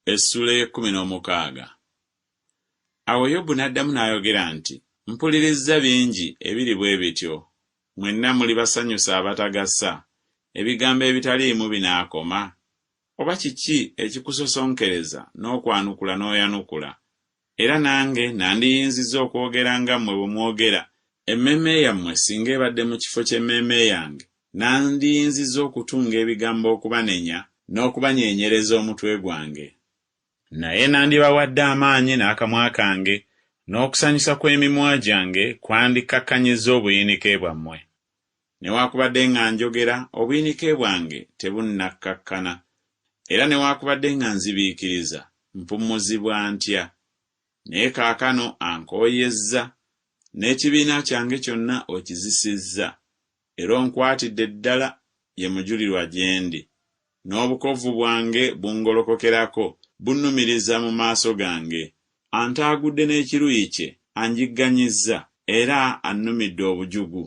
Essula 16. Awo Yobu n'addamu n'ayogera nti, mpuliriza bingi ebiri bwe bityo, mwenna muli basanyusa abatagasa, ebigambo ebitaliimu binaakoma. Oba kiki ekikusosonkereza n'okwanukula n'oyanukula? Era nange nandiyinziza okwogera nga mmwe bwe mwogera. Emmeeme yammwe singa ebadde mu kifo ky'emmeeme yange, nandiyinziza okutunga ebigambo okubanenya n'okubanyeenyereza omutwe gwange. Naye nandibawadde amaanyi n'akamwa kange, n'okusanyusa kw'emimwa gyange kwandikakkanyiza obuyinike bwammwe. Newaakubadde nga njogera, obuyinike bwange tebunnakkakkana, era newaakubadde nga nzibiikiriza, mpummuzibwa ntya. Naye kaakano ankooyezza, n'ekibiina kyange kyonna okizisizza, era onkwatidde ddala ye mujulirwa gye ndi. N'obukovvu bwange bungolokokerako, bunnumiriza mu maaso gange. Antaagudde n'ekiruyi kye anjigganyizza, era annumidde obujugu.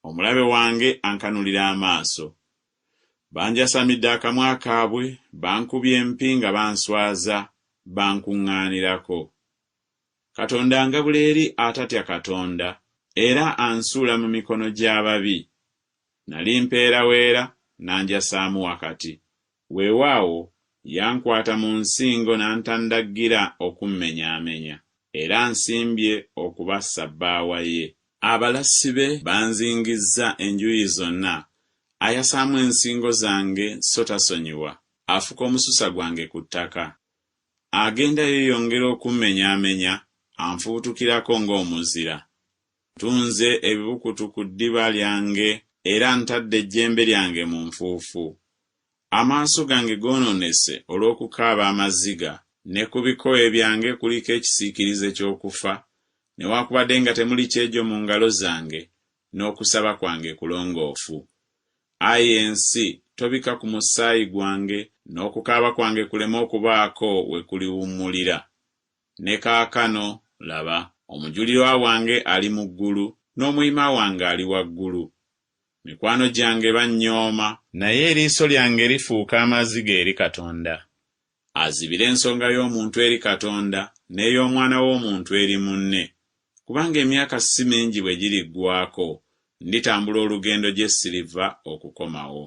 Omulabe wange ankanulira amaaso. Banjasamidde akamwa kaabwe, bankubye empi nga banswaza, bankuŋŋaanirako. Katonda angabula eri atatya Katonda, era ansuula mu mikono gy'ababi. Nali mpeeraweera, nanjasaamu wakati. Weewaawo, yankwata mu nsingo n'antandaggira okummenyaamenya, era nsimbye okubassa bbaawa ye. Abalassi be banzingizza enjuuyi zonna, ayasaamu ensingo zange so tasonyiwa, afuka omususa gwange ku ttaka. Agenda yeeyongera okummenyaamenya, anfuutukirako ng'omuzira. Ntunze ebibukutu ku ddiba lyange, era ntadde ejjembe lyange mu nfuufu. Amaaso gange goonoonese olw'okukaaba amaziga, ne ku bikowe byange kuliko ekisiikirize ky'okufa, newaakubadde nga temuli kyejo mu ngalo zange, n'okusaba kwange kulongoofu. Ayi ensi, tobika ku musaayi gwange, n'okukaaba kwange kuleme okubaako we kuliwummulira. Ne kaakano, laba, omujulirwa wange ali mu ggulu, n'omuyima wange ali waggulu. Mikwano gyange bannyooma, naye eriiso lyange lifuuka amaziga eri Katonda. Azibira ensonga y'omuntu eri Katonda, n'ey'omwana w'omuntu eri munne. Kubanga emyaka si mingi bwe giriggwaako, nditambula olugendo gye siriva okukomawo.